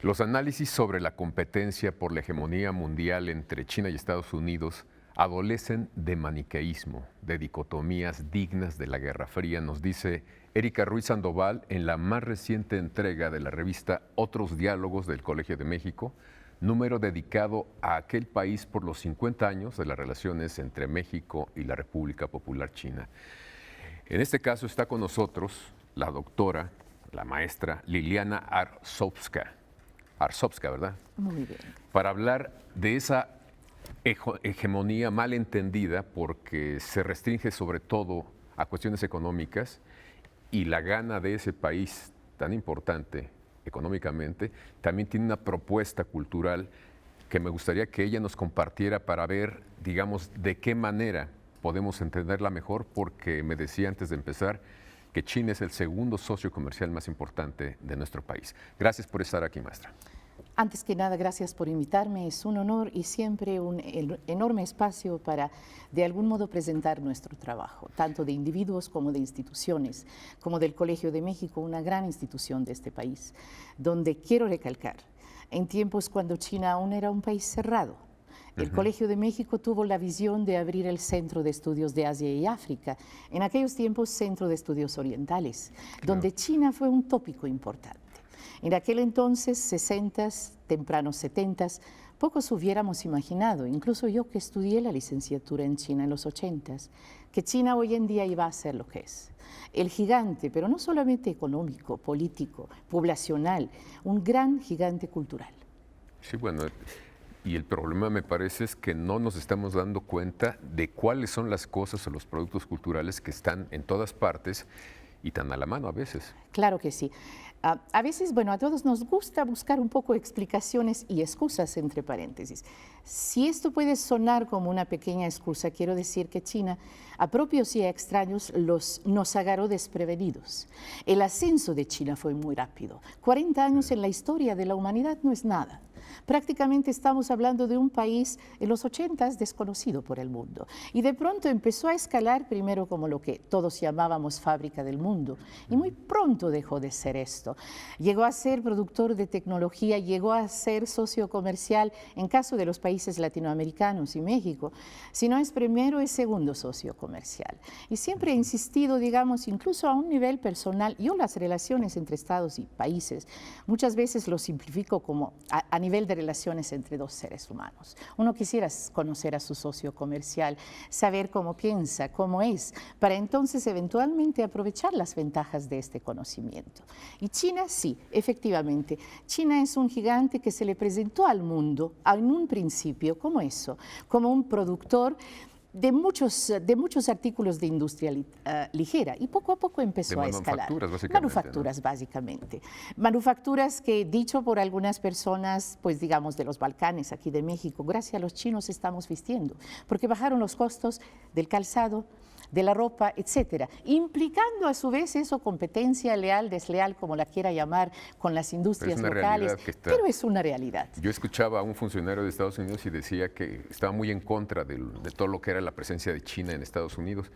Los análisis sobre la competencia por la hegemonía mundial entre China y Estados Unidos adolecen de maniqueísmo, de dicotomías dignas de la Guerra Fría, nos dice Erika Ruiz Sandoval en la más reciente entrega de la revista Otros Diálogos del Colegio de México, número dedicado a aquel país por los 50 años de las relaciones entre México y la República Popular China. En este caso está con nosotros la doctora, la maestra Liliana Arsovska, ¿verdad? Muy bien. Para hablar de esa hegemonía mal entendida porque se restringe sobre todo a cuestiones económicas y la gana de ese país tan importante económicamente también tiene una propuesta cultural que me gustaría que ella nos compartiera para ver, digamos, de qué manera podemos entenderla mejor, porque me decía antes de empezar que China es el segundo socio comercial más importante de nuestro país. Gracias por estar aquí, maestra. Antes que nada, gracias por invitarme. Es un honor y siempre un enorme espacio para, de algún modo, presentar nuestro trabajo, tanto de individuos como de instituciones, como del Colegio de México, una gran institución de este país, donde quiero recalcar, en tiempos cuando China aún era un país cerrado, el Colegio de México tuvo la visión de abrir el Centro de Estudios de Asia y África, en aquellos tiempos Centro de Estudios Orientales, donde China fue un tópico importante. En aquel entonces, 60s, tempranos 70s, pocos hubiéramos imaginado, incluso yo que estudié la licenciatura en China en los 80s, que China hoy en día iba a ser lo que es. El gigante, pero no solamente económico, político, poblacional, un gran gigante cultural. Sí, bueno, y el problema me parece es que no nos estamos dando cuenta de cuáles son las cosas o los productos culturales que están en todas partes y tan a la mano a veces. Claro que sí. A veces, bueno, a todos nos gusta buscar un poco explicaciones y excusas entre paréntesis. Si esto puede sonar como una pequeña excusa, quiero decir que China, a propios y a extraños, nos agarró desprevenidos. El ascenso de China fue muy rápido. 40 años en la historia de la humanidad no es nada. Prácticamente estamos hablando de un país en los 80s desconocido por el mundo. Y de pronto empezó a escalar primero como lo que todos llamábamos fábrica del mundo. Y muy pronto dejó de ser esto. Llegó a ser productor de tecnología, llegó a ser socio comercial en caso de los países latinoamericanos y México. Si no es primero, es segundo socio comercial. Y siempre he insistido, digamos, incluso a un nivel personal, yo las relaciones entre estados y países, muchas veces lo simplifico como a nivel de relaciones entre dos seres humanos. Uno quisiera conocer a su socio comercial, saber cómo piensa, cómo es, para entonces eventualmente aprovechar las ventajas de este conocimiento. Y China, sí, efectivamente, China es un gigante que se le presentó al mundo en un principio como eso, como un productor de muchos artículos de industria ligera, y poco a poco empezó a escalar. Manufacturas, básicamente. Manufacturas que, dicho por algunas personas, pues digamos de los Balcanes, aquí de México, gracias a los chinos estamos vistiendo, porque bajaron los costos del calzado, de la ropa, etcétera, implicando a su vez eso competencia leal, desleal, como la quiera llamar, con las industrias locales, pero es una realidad. Yo escuchaba a un funcionario de Estados Unidos y decía que estaba muy en contra de todo lo que era la presencia de China en Estados Unidos,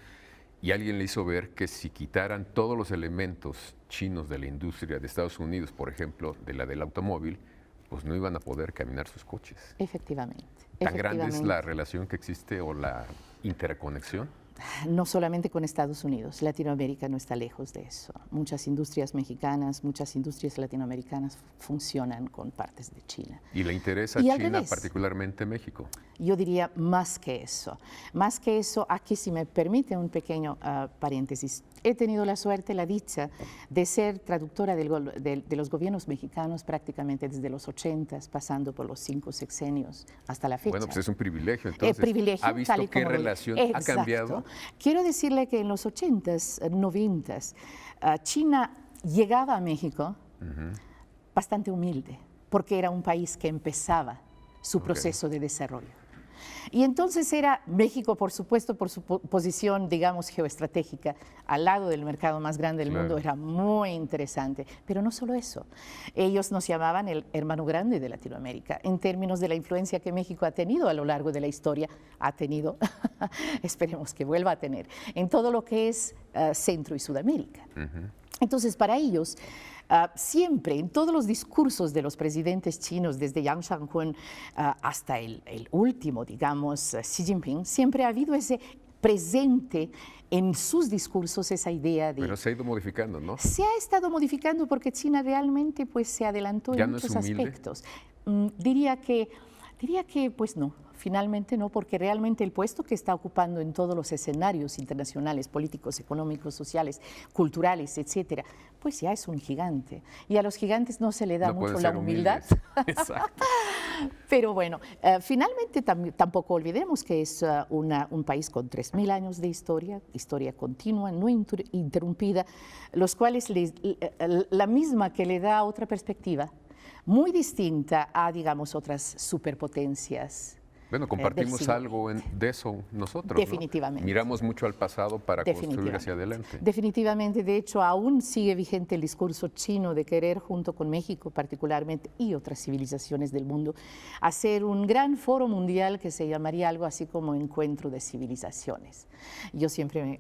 y alguien le hizo ver que si quitaran todos los elementos chinos de la industria de Estados Unidos, por ejemplo, de la del automóvil, pues no iban a poder caminar sus coches. Efectivamente. ¿Tan grande es la relación que existe o la interconexión? No solamente con Estados Unidos, Latinoamérica no está lejos de eso. Muchas industrias mexicanas, muchas industrias latinoamericanas funcionan con partes de China. ¿Y le interesa a China, particularmente México? Yo diría más que eso. Más que eso, aquí si me permite un pequeño paréntesis. He tenido la suerte, la dicha de ser traductora de los gobiernos mexicanos prácticamente desde los 80s, pasando por los 5 sexenios hasta la fecha. Bueno, pues es un privilegio, entonces. Privilegio, ¿Ha visto qué relación ha cambiado? Quiero decirle que en los 80s, 90s, China llegaba a México bastante humilde, porque era un país que empezaba su proceso de desarrollo. Y entonces era México, por supuesto, por su posición, digamos, geoestratégica, al lado del mercado más grande del mundo, era muy interesante. Pero no solo eso, ellos nos llamaban el hermano grande de Latinoamérica, en términos de la influencia que México ha tenido a lo largo de la historia, esperemos que vuelva a tener, en todo lo que es Centro y Sudamérica. Entonces, para ellos, Siempre, en todos los discursos de los presidentes chinos, desde Yang Shanghuan hasta el último, digamos, Xi Jinping, siempre ha habido ese presente en sus discursos esa idea de... Pero se ha ido modificando, ¿no? Se ha estado modificando porque China realmente pues, se adelantó ¿Ya en no es muchos humilde? aspectos. Diría que pues no, finalmente no, porque realmente el puesto que está ocupando en todos los escenarios internacionales, políticos, económicos, sociales, culturales, etcétera, pues ya es un gigante. Y a los gigantes no se le da No mucho pueden la ser humildad. humildes. Exacto. Pero bueno, finalmente tampoco olvidemos que es un país con 3.000 años de historia continua, no interrumpida, los cuales la misma que le da otra perspectiva, muy distinta a, digamos, otras superpotencias. Bueno, compartimos algo de eso nosotros, Definitivamente. ¿no? Miramos mucho al pasado para construir hacia adelante. Definitivamente, de hecho, aún sigue vigente el discurso chino de querer, junto con México particularmente y otras civilizaciones del mundo, hacer un gran foro mundial que se llamaría algo así como Encuentro de Civilizaciones. Yo siempre,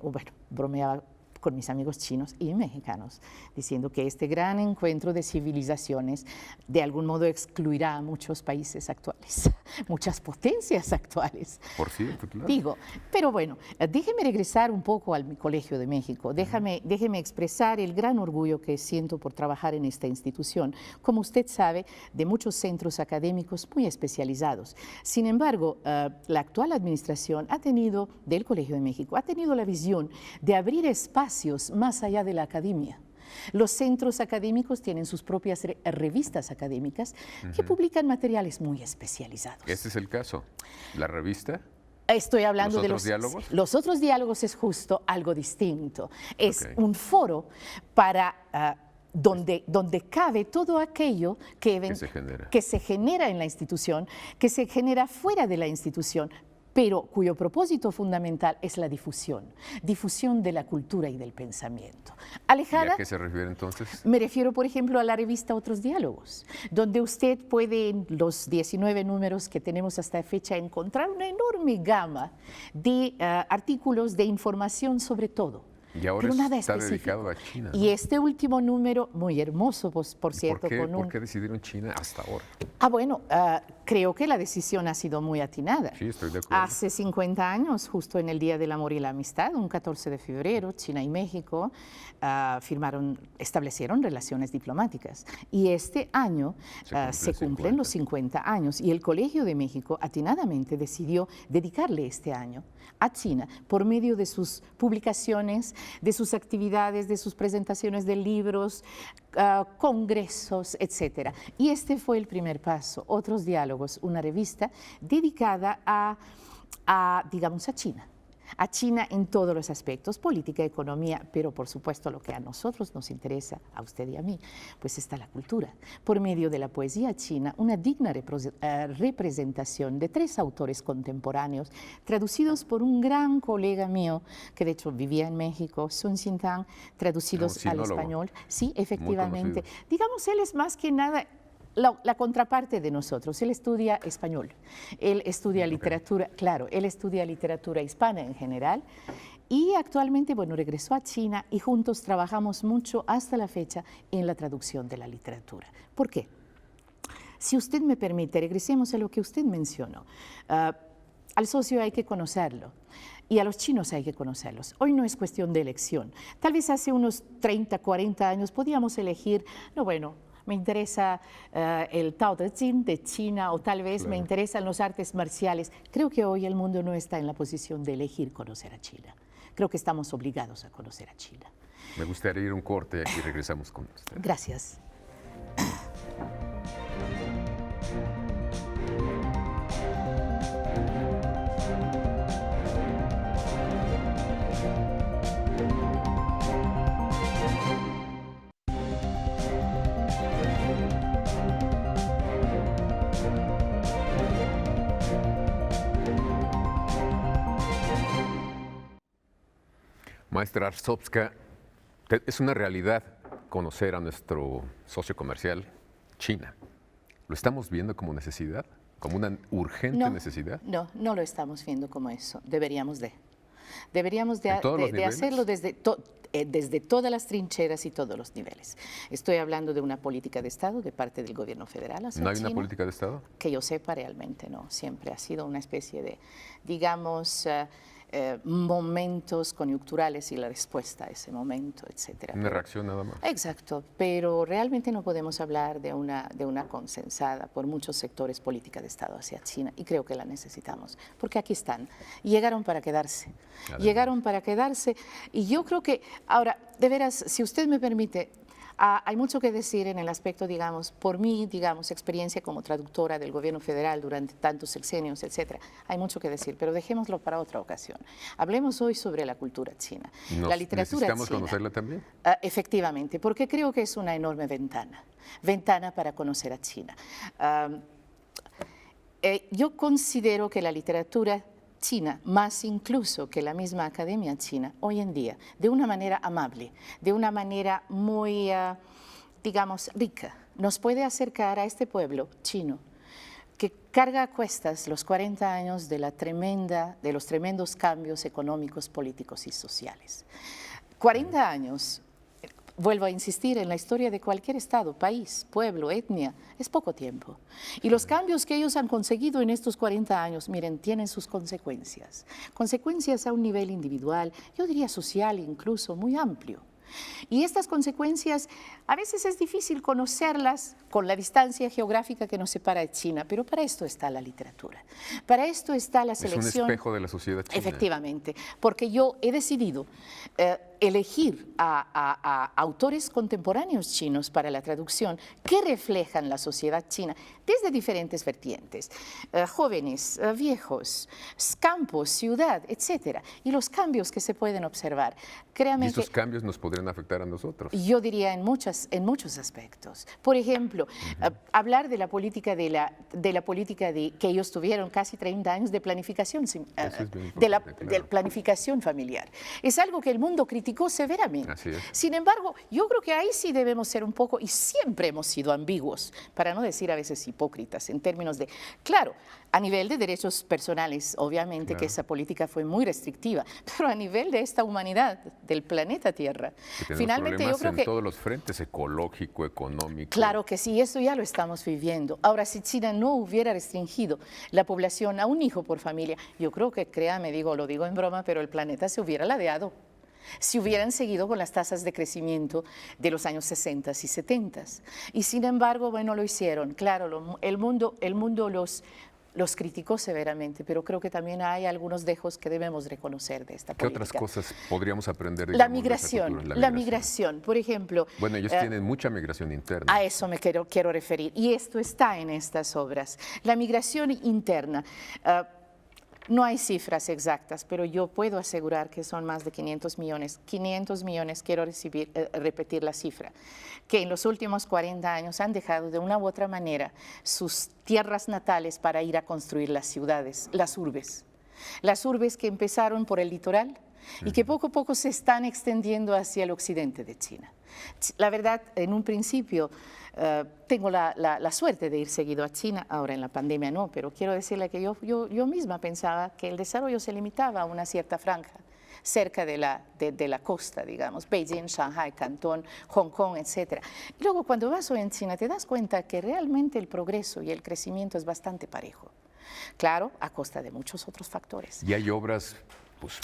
bromeaba con mis amigos chinos y mexicanos, diciendo que este gran encuentro de civilizaciones de algún modo excluirá a muchos países actuales, muchas potencias actuales. Por cierto, claro. Digo, pero bueno, déjeme regresar un poco al Colegio de México, déjeme expresar el gran orgullo que siento por trabajar en esta institución, como usted sabe, de muchos centros académicos muy especializados. Sin embargo, la actual administración del Colegio de México ha tenido la visión de abrir espacios más allá de la academia. Los centros académicos tienen sus propias revistas académicas que publican materiales muy especializados. ¿Este es el caso? ¿La revista? Estoy hablando de ¿Los otros diálogos? Los otros diálogos es justo algo distinto. Es un foro para... donde cabe todo aquello que se genera en la institución, que se genera fuera de la institución, pero cuyo propósito fundamental es la difusión de la cultura y del pensamiento. Alejada, ¿Y a qué se refiere entonces? Me refiero, por ejemplo, a la revista Otros Diálogos, donde usted puede, en los 19 números que tenemos hasta la fecha, encontrar una enorme gama de artículos de información sobre todo. Y ahora está dedicado a China, ¿no? Y este último número, muy hermoso, por cierto. ¿Por qué decidieron China hasta ahora? Bueno, creo que la decisión ha sido muy atinada. Sí, estoy de acuerdo. Hace 50 años, justo en el Día del Amor y la Amistad, un 14 de febrero, China y México establecieron relaciones diplomáticas. Y este año se cumplen los 50 años. Y el Colegio de México atinadamente decidió dedicarle este año a China por medio de sus publicaciones, de sus actividades, de sus presentaciones de libros, congresos, etc. Y este fue el primer paso. Otros Diálogos, una revista dedicada digamos, a China. A China en todos los aspectos, política, economía, pero por supuesto lo que a nosotros nos interesa, a usted y a mí, pues está la cultura. Por medio de la poesía china, una digna representación de 3 autores contemporáneos, traducidos por un gran colega mío, que de hecho vivía en México, Sun Xintang, traducidos al español. Sí, efectivamente. Digamos, él es más que nada la contraparte de nosotros. Él estudia español, él estudia literatura, claro, él estudia literatura hispana en general y actualmente, bueno, regresó a China y juntos trabajamos mucho hasta la fecha en la traducción de la literatura. ¿Por qué? Si usted me permite, regresemos a lo que usted mencionó. Al socio hay que conocerlo. Y a los chinos hay que conocerlos. Hoy no es cuestión de elección. Tal vez hace unos 30, 40 años podíamos elegir, me interesa el Tao Te Ching de China o tal vez me interesan los artes marciales. Creo que hoy el mundo no está en la posición de elegir conocer a China. Creo que estamos obligados a conocer a China. Me gustaría ir a un corte y regresamos con usted. Gracias. Maestra Arzobska, es una realidad conocer a nuestro socio comercial, China. ¿Lo estamos viendo como necesidad? ¿Como una urgente necesidad? No lo estamos viendo como eso. Deberíamos de. Deberíamos ¿En todos los de niveles? hacerlo desde todas las trincheras y todos los niveles. Estoy hablando de una política de Estado de parte del gobierno federal hacia ¿No hay una China. política de Estado? Que yo sepa, realmente no. Siempre ha sido una especie de, digamos, momentos coyunturales y la respuesta a ese momento, etcétera. Una reacción nada más. Exacto, pero realmente no podemos hablar de una consensada por muchos sectores política de Estado hacia China, y creo que la necesitamos, porque aquí están. Llegaron para quedarse. Llegaron para quedarse, y yo creo que, ahora, de veras, si usted me permite, hay mucho que decir en el aspecto, digamos, por mi, digamos, experiencia como traductora del gobierno federal durante tantos sexenios, etcétera. Hay mucho que decir, pero dejémoslo para otra ocasión. Hablemos hoy sobre la cultura china. La literatura ¿Necesitamos china, conocerla también? Efectivamente, porque creo que es una enorme ventana para conocer a China. Yo considero que la literatura china, más incluso que la misma academia china, hoy en día, de una manera amable, de una manera muy, digamos, rica, nos puede acercar a este pueblo chino que carga a cuestas los 40 años de los tremendos cambios económicos, políticos y sociales. 40 años. Vuelvo a insistir, en la historia de cualquier estado, país, pueblo, etnia, es poco tiempo. Y los cambios que ellos han conseguido en estos 40 años, miren, tienen sus consecuencias. Consecuencias a un nivel individual, yo diría social incluso, muy amplio. Y estas consecuencias a veces es difícil conocerlas con la distancia geográfica que nos separa de China, pero para esto está la literatura, para esto está la selección. Es un espejo de la sociedad china. Efectivamente, porque yo he decidido elegir a autores contemporáneos chinos para la traducción que reflejan la sociedad china desde diferentes vertientes, jóvenes, viejos, campos, ciudad, etcétera, y los cambios que se pueden observar. Créame ¿Y estos que cambios nos podrían afectar a nosotros? yo diría en muchos aspectos. Por ejemplo, hablar de la política que ellos tuvieron casi 30 años de planificación, de planificación familiar. Es algo que el mundo criticó severamente. Así es. Sin embargo, yo creo que ahí sí debemos ser un poco, y siempre hemos sido ambiguos, para no decir a veces hipócritas, en términos de, claro, a nivel de derechos personales, obviamente que esa política fue muy restrictiva, pero a nivel de esta humanidad, del planeta Tierra, finalmente yo creo que... en todos los frentes, ecológico, económico. Claro que sí, eso ya lo estamos viviendo. Ahora, si China no hubiera restringido la población a un hijo por familia, yo creo que, créame, lo digo en broma, pero el planeta se hubiera ladeado. Si hubieran seguido con las tasas de crecimiento de los años 60 y 70. Y sin embargo, bueno, lo hicieron. Claro, el mundo los criticó severamente, pero creo que también hay algunos dejos que debemos reconocer de esta política. ¿Qué otras cosas podríamos aprender de la migración, por ejemplo. Bueno, ellos tienen mucha migración interna. A eso me quiero referir, y esto está en estas obras. La migración interna. No hay cifras exactas, pero yo puedo asegurar que son más de 500 millones. 500 millones, quiero repetir la cifra, que en los últimos 40 años han dejado de una u otra manera sus tierras natales para ir a construir las ciudades, las urbes. Las urbes que empezaron por el litoral y que poco a poco se están extendiendo hacia el occidente de China. La verdad, en un principio tengo la suerte de ir seguido a China, ahora en la pandemia no, pero quiero decirle que yo misma pensaba que el desarrollo se limitaba a una cierta franja cerca de la costa, digamos, Beijing, Shanghai, Cantón, Hong Kong, etc. Y luego cuando vas hoy en China te das cuenta que realmente el progreso y el crecimiento es bastante parejo. Claro, a costa de muchos otros factores. Y hay obras pues,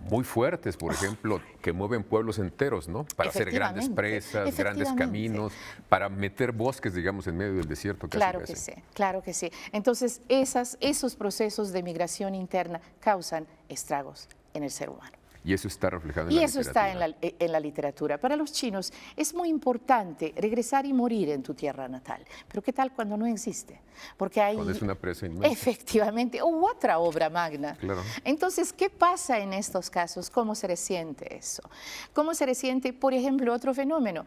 muy fuertes, por ejemplo, que mueven pueblos enteros, ¿no? Para hacer grandes presas, grandes caminos, para meter bosques, digamos, en medio del desierto. Claro que sí, claro que sí. Entonces, esos procesos de migración interna causan estragos en el ser humano. Y eso está reflejado en la literatura. Y eso está en la literatura. Para los chinos es muy importante regresar y morir en tu tierra natal. Pero ¿qué tal cuando no existe? Porque hay... Cuando es una presa inmensa. Efectivamente, o otra obra magna. Claro. Entonces, ¿qué pasa en estos casos? ¿Cómo se resiente eso? ¿Cómo se resiente, por ejemplo, otro fenómeno?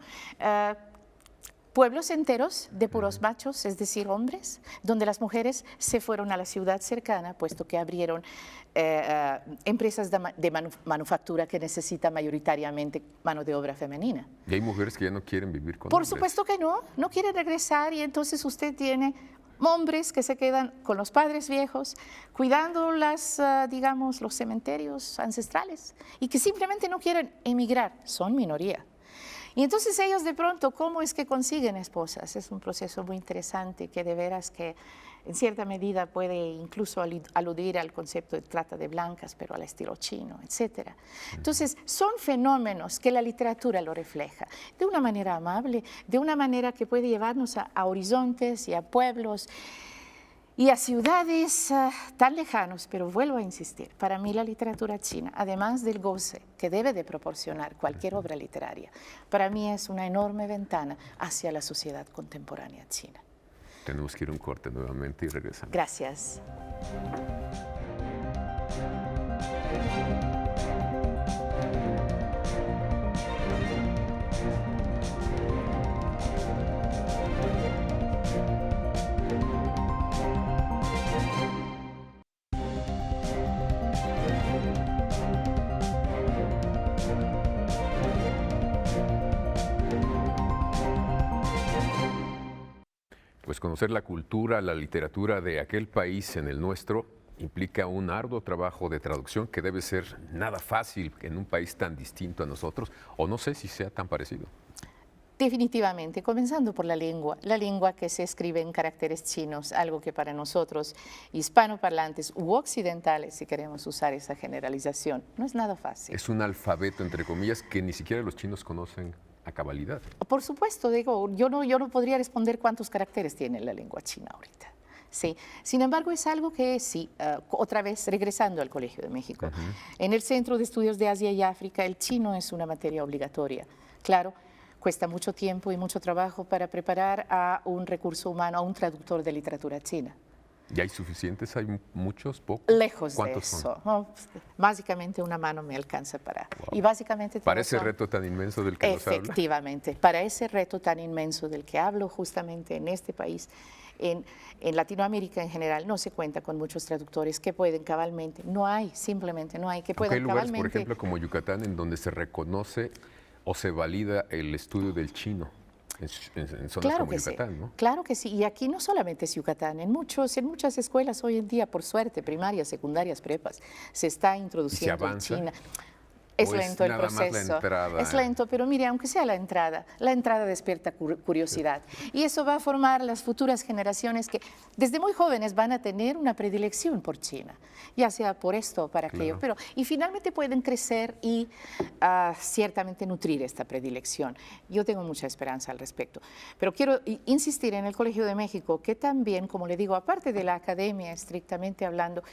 Pueblos enteros de puros machos, es decir, hombres, donde las mujeres se fueron a la ciudad cercana, puesto que abrieron empresas de manufactura que necesitan mayoritariamente mano de obra femenina. Y hay mujeres que ya no quieren vivir con Por hombres. supuesto que no quieren regresar, y entonces usted tiene hombres que se quedan con los padres viejos, cuidando digamos, los cementerios ancestrales y que simplemente no quieren emigrar, son minoría. Y entonces ellos de pronto, ¿cómo es que consiguen esposas? Es un proceso muy interesante que de veras que en cierta medida puede incluso aludir al concepto de trata de blancas, pero al estilo chino, etc. Entonces, son fenómenos que la literatura lo refleja de una manera amable, de una manera que puede llevarnos a horizontes y a pueblos y a ciudades tan lejanos, pero vuelvo a insistir, para mí la literatura china, además del goce que debe de proporcionar cualquier obra literaria, para mí es una enorme ventana hacia la sociedad contemporánea china. Tenemos que ir a un corte nuevamente y regresamos. Gracias. Pues conocer la cultura, la literatura de aquel país en el nuestro implica un arduo trabajo de traducción que debe ser nada fácil en un país tan distinto a nosotros, o no sé si sea tan parecido. Definitivamente, comenzando por la lengua que se escribe en caracteres chinos, algo que para nosotros, hispanoparlantes u occidentales, si queremos usar esa generalización, no es nada fácil. Es un alfabeto, entre comillas, que ni siquiera los chinos conocen a cabalidad. Por supuesto, digo, yo no podría responder cuántos caracteres tiene la lengua china ahorita. Sí. Sin embargo, es algo que sí, otra vez regresando al Colegio de México. En el Centro de Estudios de Asia y África, el chino es una materia obligatoria. Claro, cuesta mucho tiempo y mucho trabajo para preparar a un recurso humano, a un traductor de literatura china. ¿Y hay suficientes? ¿Hay muchos? ¿Pocos? Lejos de eso. Son? No, básicamente una mano me alcanza para... Wow. Y básicamente para ese reto tan inmenso del que nos habla. Efectivamente, para ese reto tan inmenso del que hablo justamente en este país, en Latinoamérica en general, no se cuenta con muchos traductores que pueden cabalmente, no hay, simplemente no hay, que puedan hay lugares, cabalmente... por ejemplo, como Yucatán, en donde se reconoce o se valida el estudio del chino. En zonas claro como que Yucatán, sí, ¿no? Claro que sí, y aquí no solamente es Yucatán, en muchas escuelas hoy en día, por suerte, primarias, secundarias, prepas, se está introduciendo en China. Es lento el proceso, es lento, pero mire, aunque sea la entrada despierta curiosidad. Y eso va a formar las futuras generaciones que desde muy jóvenes van a tener una predilección por China, ya sea por esto o para aquello, y finalmente pueden crecer y ciertamente nutrir esta predilección. Yo tengo mucha esperanza al respecto. Pero quiero insistir en el Colegio de México, que también, como le digo, aparte de la academia, estrictamente hablando,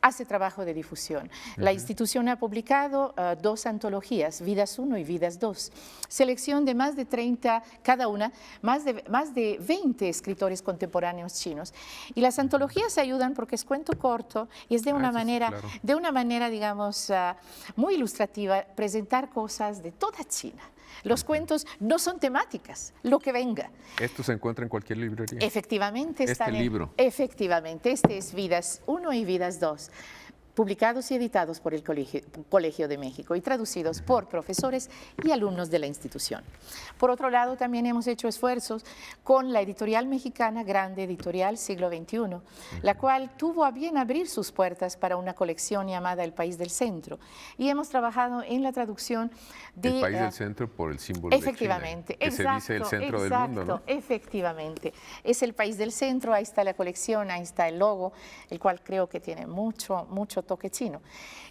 hace trabajo de difusión. La institución ha publicado 2 antologías, Vidas 1 y Vidas 2, selección de más de 30 cada una, más de 20 escritores contemporáneos chinos. Y las antologías ayudan porque es cuento corto y es de una manera, digamos, muy ilustrativa, presentar cosas de toda China. Los cuentos no son temáticas, lo que venga. ¿Esto se encuentra en cualquier librería? Efectivamente. Libro. Efectivamente, este es Vidas 1 y Vidas 2. Publicados y editados por el Colegio de México y traducidos por profesores y alumnos de la institución. Por otro lado, también hemos hecho esfuerzos con la editorial mexicana Grande Editorial Siglo XXI, la cual tuvo a bien abrir sus puertas para una colección llamada El País del Centro. Y hemos trabajado en la traducción de... El País del Centro por el símbolo efectivamente, de China, que se dice el centro del mundo, ¿no? Efectivamente, es el País del Centro, ahí está la colección, ahí está el logo, el cual creo que tiene mucho toque chino.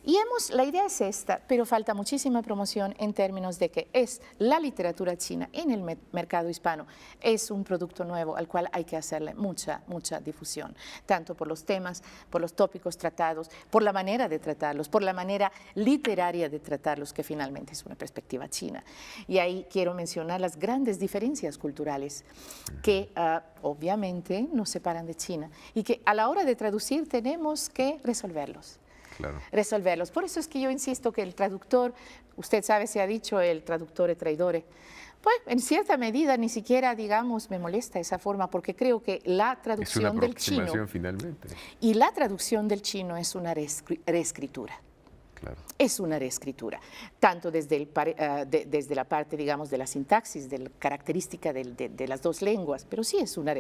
Y la idea es esta, pero falta muchísima promoción en términos de que es la literatura china en el mercado hispano, es un producto nuevo al cual hay que hacerle mucha difusión, tanto por los temas, por los tópicos tratados, por la manera de tratarlos, por la manera literaria de tratarlos, que finalmente es una perspectiva china. Y ahí quiero mencionar las grandes diferencias culturales que obviamente nos separan de China y que a la hora de traducir tenemos que resolverlos. Resolverlos. Por eso es que yo insisto que el traductor, usted sabe, se ha dicho el traductore traidore, pues en cierta medida ni siquiera, digamos, me molesta esa forma, porque creo que la traducción del chino finalmente. Y la traducción del chino es una reescritura. Claro. Es una reescritura, tanto desde, desde la parte, digamos, de la sintaxis, de la característica de las dos lenguas, pero sí es una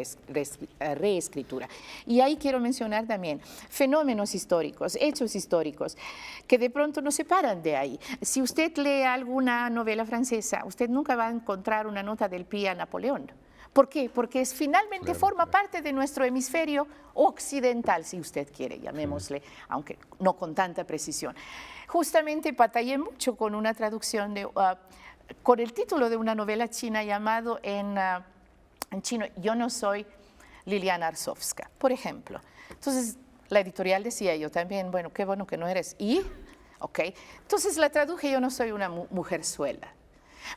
reescritura. Y ahí quiero mencionar también fenómenos históricos, hechos históricos, que de pronto no se paran de ahí. Si usted lee alguna novela francesa, usted nunca va a encontrar una nota del pie a Napoleón. ¿Por qué? Porque finalmente forma parte de nuestro hemisferio occidental, si usted quiere, llamémosle, aunque no con tanta precisión. Justamente batallé mucho con una traducción, con el título de una novela china llamado en chino, Yo no soy Liliana Arsovska, por ejemplo. Entonces, la editorial decía, yo también, bueno, qué bueno que no eres. ¿Y? Ok. Entonces la traduje, Yo no soy una mujerzuela.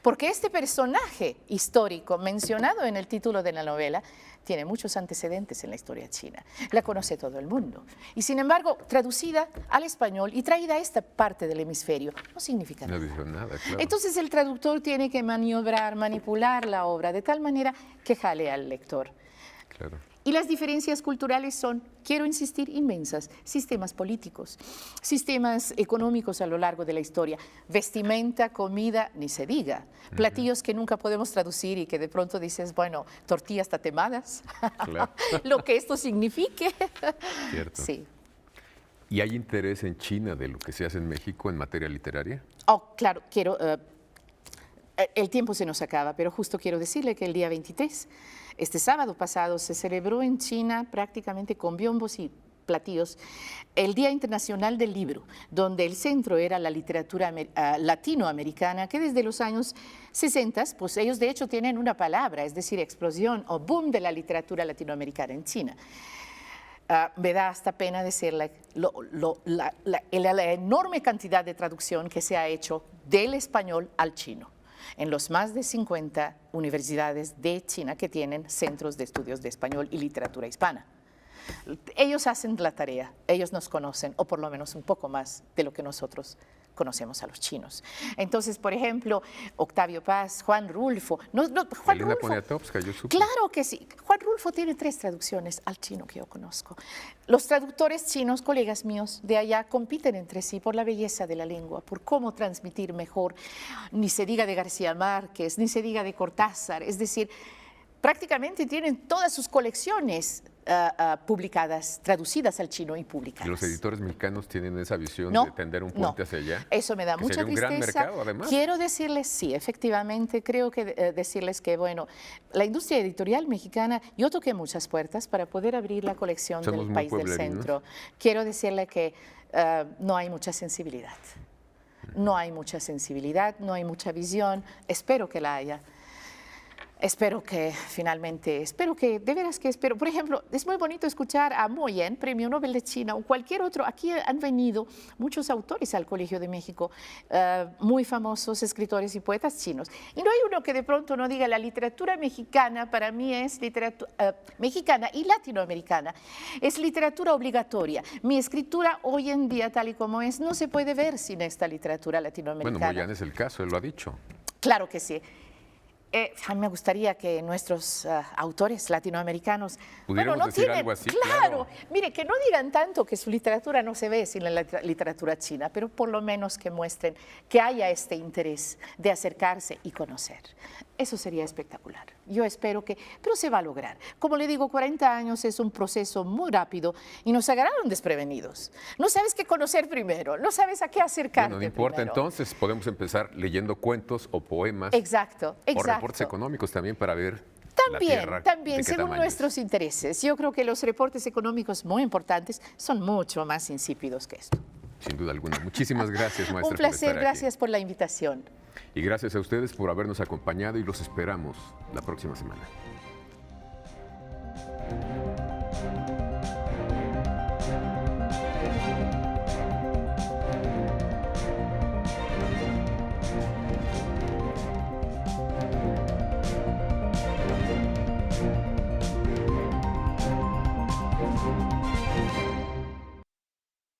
Porque este personaje histórico mencionado en el título de la novela tiene muchos antecedentes en la historia china. La conoce todo el mundo. Y sin embargo, traducida al español y traída a esta parte del hemisferio, no significa nada. No dijo nada, claro. Entonces el traductor tiene que maniobrar, manipular la obra de tal manera que jale al lector. Claro. Y las diferencias culturales son, quiero insistir, inmensas. Sistemas políticos, sistemas económicos a lo largo de la historia, vestimenta, comida, ni se diga. Platillos que nunca podemos traducir y que de pronto dices, bueno, tortillas tatemadas, Claro. lo que esto signifique. Cierto. Sí. ¿Y hay interés en China de lo que se hace en México en materia literaria? Oh, claro, quiero... el tiempo se nos acaba, pero justo quiero decirle que el día 23, este sábado pasado, se celebró en China prácticamente con biombos y platillos el Día Internacional del Libro, donde el centro era la literatura latinoamericana, que desde los años 60, pues ellos de hecho tienen una palabra, es decir, explosión o boom de la literatura latinoamericana en China. Me da hasta pena decir la enorme cantidad de traducción que se ha hecho del español al chino en los más de 50 universidades de China que tienen centros de estudios de español y literatura hispana. Ellos hacen la tarea, ellos nos conocen, o por lo menos un poco más de lo que nosotros conocemos a los chinos. Entonces, por ejemplo, Octavio Paz, Juan Rulfo. Juan Elena Rulfo, Poniatowska, yo supe. claro que sí. Juan Rulfo tiene 3 traducciones al chino que yo conozco. Los traductores chinos, colegas míos de allá, compiten entre sí por la belleza de la lengua, por cómo transmitir mejor. Ni se diga de García Márquez, ni se diga de Cortázar. Es decir, prácticamente tienen todas sus colecciones publicadas, traducidas al chino y publicadas. ¿Y los editores mexicanos tienen esa visión No, de tender un puente hacia allá? Eso me da Que mucha sería un tristeza. gran mercado, además. Quiero decirles, sí, efectivamente, creo que decirles que, bueno, la industria editorial mexicana, yo toqué muchas puertas para poder abrir la colección Somos del muy país del pueblerinos. centro. Quiero decirle que no hay mucha sensibilidad. No hay mucha sensibilidad, no hay mucha visión. Espero que la haya. Espero que finalmente, de veras que espero. Por ejemplo, es muy bonito escuchar a Mo Yan, Premio Nobel de China, o cualquier otro. Aquí han venido muchos autores al Colegio de México, muy famosos escritores y poetas chinos. Y no hay uno que de pronto no diga, la literatura mexicana para mí es literatura mexicana y latinoamericana. Es literatura obligatoria. Mi escritura hoy en día, tal y como es, no se puede ver sin esta literatura latinoamericana. Bueno, Mo Yan es el caso, él lo ha dicho. Claro que sí. A mí me gustaría que nuestros autores latinoamericanos Pudiéramos decir algo así, claro. claro. Mire, que no digan tanto que su literatura no se ve sin la literatura china, pero por lo menos que muestren que haya este interés de acercarse y conocer. Eso sería espectacular. Yo espero que, pero se va a lograr. Como le digo, 40 años es un proceso muy rápido y nos agarraron desprevenidos. No sabes qué conocer primero, no sabes a qué acercarte Bueno, no importa, primero. entonces podemos empezar leyendo cuentos o poemas. Exacto, O exacto. reportes económicos también para ver la tierra También, de qué según tamaño es. nuestros intereses. Yo creo que los reportes económicos muy importantes son mucho más insípidos que esto. Sin duda alguna. Muchísimas gracias, maestra. Un por placer, estar aquí. gracias por la invitación. Y gracias a ustedes por habernos acompañado y los esperamos la próxima semana.